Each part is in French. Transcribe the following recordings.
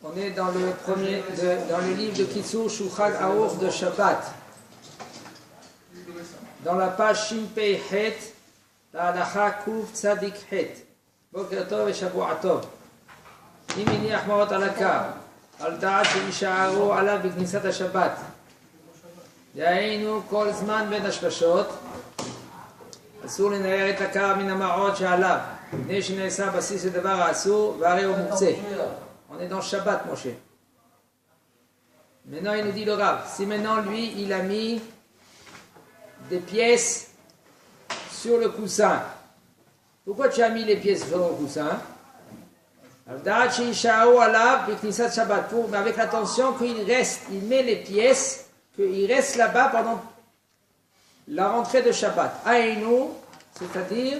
On est dans dans le livre de Kitzur Shulchan Aruch de Shabbat. Dans la page Shin Pei Het, la halacha Kuf Tzadik Het. Boker Tov et Shavua Tov. אם הניח מעות על הקו, על דעת שישארו עליו בכניסת השבת. דהיינו כל זמן בין השמשות, אסור לנער את הקר מן המעות שעליו, מפני שנעשה בסיס לדבר האסור, והרי הוא מוקצה. On est dans Shabbat, Moshe. Maintenant, il nous dit le Rav, si maintenant lui, il a mis des pièces sur le coussin, pourquoi tu as mis les pièces sur le coussin? Avec l'attention qu'il reste, il met les pièces, qu'il reste là-bas pendant la rentrée de Shabbat. Aïnou, c'est-à-dire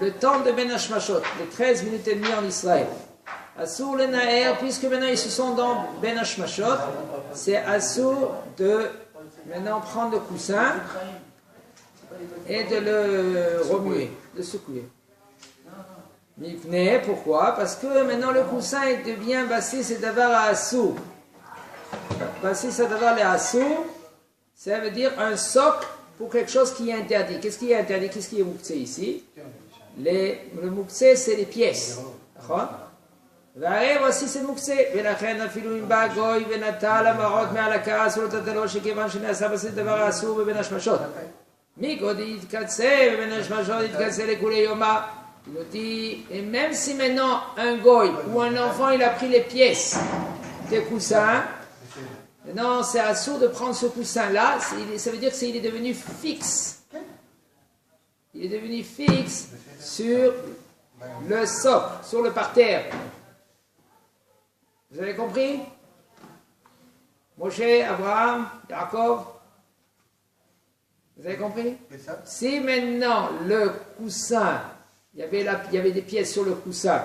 le temps de Ben Hashmashot, les 13 minutes et demie en Israël. Assour le Naer, puisque maintenant ils se sont dans Ben Hashmashot, c'est Assour de maintenant prendre le coussin et de le remuer, de secouer. Pourquoi? Parce que maintenant le coussin il devient bassis et davar à assou. Bassis et davar à assou, ça veut dire un socle pour quelque chose qui est interdit. Qu'est-ce qui est interdit? Qu'est-ce qui est mouktsé ici? Le mouktsé c'est les pièces. D'accord? Voici c'est mouktsé. ולכן אפילו אם בא גוי ונטל המעות מעל הקר אסור לטלטלו שכיוון שנעשה bassis et davar à assou בבין השמשות. מיקוד יתקצה בבין השמשות יתקצה לכולי יומה. Il nous dit, et même si maintenant un goy ou un enfant il a pris les pièces des coussins, maintenant c'est assourd de prendre ce coussin-là, ça veut dire qu'il est devenu fixe. Il est devenu fixe sur le socle, sur le parterre. Vous avez compris? Moshe, Abraham, Yaakov. Vous avez compris? Si maintenant le coussin, il y avait des pièces sur le coussin.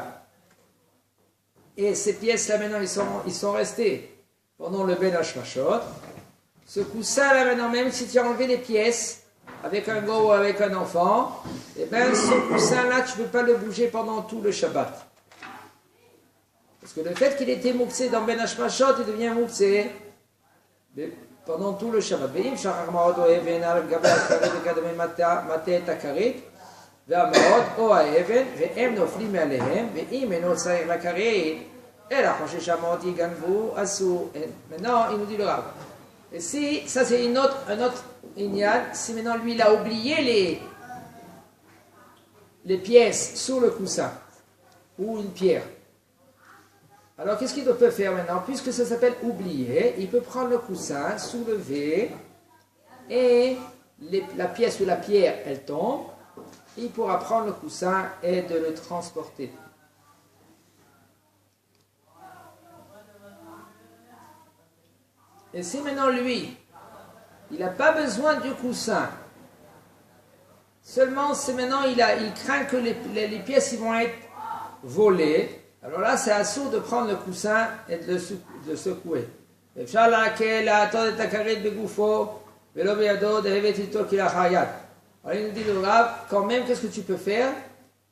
Et ces pièces-là, maintenant, ils sont restés pendant le Ben Hashmashot. Ce coussin-là, maintenant, même si tu as enlevé les pièces, avec un go ou avec un enfant, eh bien, ce coussin-là, tu ne peux pas le bouger pendant tout le Shabbat. Parce que le fait qu'il était mouksé dans Ben Hashmashot, il devient mouksé pendant tout le Shabbat. והמעות או האבן, והם נופלים מעליהם, ואם אינו צריך לכרת, אלא חושש שהמעות יגנבו, אסור. Maintenant, il nous dit le Rav. Et si, ça c'est un autre ignat, si maintenant lui il a oublié les pièces sur le coussin, ou une pierre, alors qu'est-ce qu'il peut faire maintenant? Puisque ça s'appelle oublier, il peut prendre le coussin, soulever, et la pièce ou la pierre, elle tombe, il pourra prendre le coussin et de le transporter. Et si maintenant lui, il n'a pas besoin du coussin, seulement c'est maintenant il craint que les pièces ils vont être volées, alors là c'est assourd de prendre le coussin et de le secouer. Alors il nous dit le Rav, quand même, qu'est-ce que tu peux faire?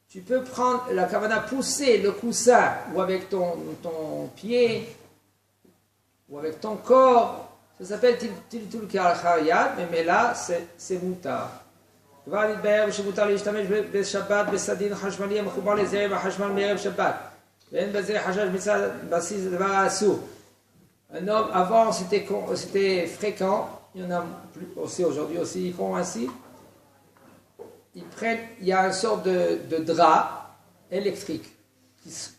Tu peux prendre la kavana, pousser le coussin, ou avec ton pied, ou avec ton corps, ça s'appelle tiltul k'al-chayat, mais là, c'est moutar. כבר נתבהר שמותר להשתמש בשבת בסדין חשמלי המחובר לזרם החשמל מערב שבת, ואין בזה חשש מצד בסיס הדבר האסור. Un homme, avant, c'était fréquent, il y en a plus aussi aujourd'hui aussi, ils font ainsi. Il y a une sorte de drap électrique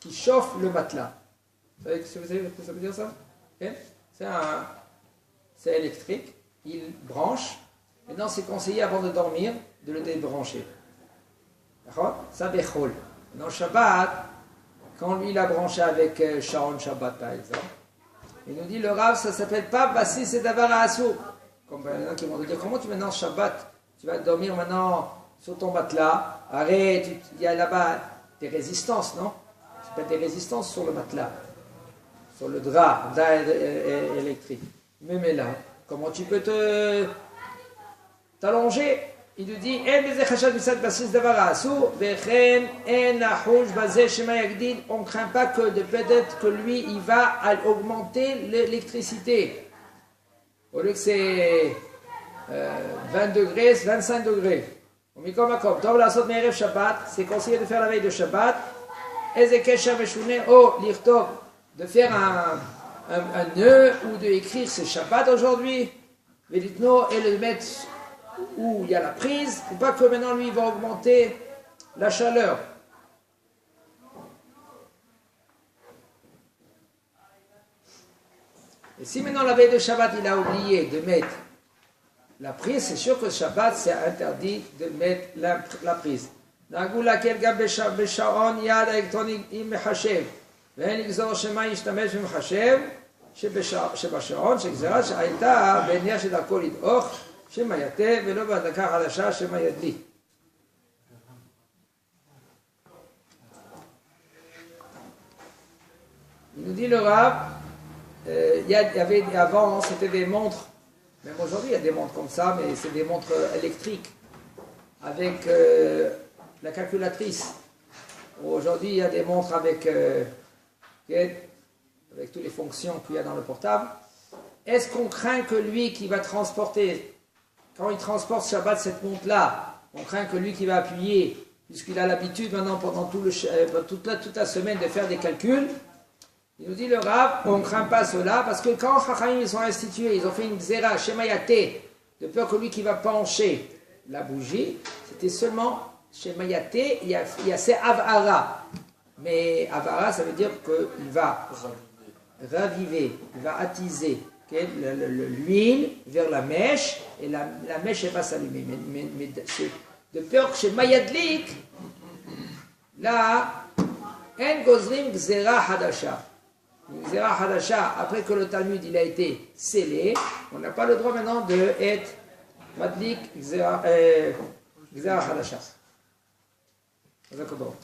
qui chauffe le matelas. Vous savez ce que ça veut dire ça? C'est électrique, il branche. Maintenant c'est conseillé avant de dormir de le débrancher. D'accord? Ça béchol. Dans Shabbat, quand lui il a branché avec Sharon Shabbat par exemple, il nous dit le Rav ça s'appelle pas Bassis et Davar Assour. Comme il y en a qui vont dire comment tu maintenant Shabbat, tu vas dormir maintenant sur ton matelas, arrête, il y a là-bas des résistances, non? C'est pas des résistances sur le matelas, sur le drap électrique. Mais là, comment tu peux t'allonger? il nous dit, on ne craint pas que peut-être que lui, il va augmenter l'électricité. Au lieu que c'est 20 degrés, 25 degrés. C'est conseillé de faire la veille de Shabbat. De faire un nœud ou d'écrire c'est Shabbat aujourd'hui. Et le mettre où il y a la prise, pour pas que maintenant lui il va augmenter la chaleur. Et si maintenant la veille de Shabbat il a oublié de mettre la prise, c'est sûr que Shabbat c'est interdit de mettre la prise. נהגו להקל גם בשעון יד האלקטרוני עם מחשב, ואין לגזור שמה ישתמש במחשב שבשעון שגזרה שהייתה בעניין שדרכו לדעוך שמא יתה ולא בהדלקה חדשה שמא ידליק. Il nous dit le Rav, il y avait avant c'était des montres, même aujourd'hui il y a des montres comme ça, mais c'est des montres électriques avec la calculatrice. Aujourd'hui, il y a des montres avec toutes les fonctions qu'il y a dans le portable. Est-ce qu'on craint que lui qui va transporter, quand il transporte Shabbat cette montre-là, on craint que lui qui va appuyer, puisqu'il a l'habitude maintenant pendant toute la semaine de faire des calculs, il nous dit le Rav, on ne craint pas cela, parce que quand Chachamim ils sont institués, ils ont fait une xéra, Shemayate, de peur que lui qui va pencher la bougie, c'était seulement chez Mayaté, il y a c'est Avara. Mais Avara, ça veut dire qu'il va raviver, il va attiser l'huile vers la mèche, et la mèche elle va s'allumer. Mais de peur que chez Mayadlik, là, En Gozrim Gzera Hadasha. Gzera Hadasha, après que le Talmud il a été scellé, on n'a pas le droit maintenant de être Madlik Gzera Hadasha. D'accord.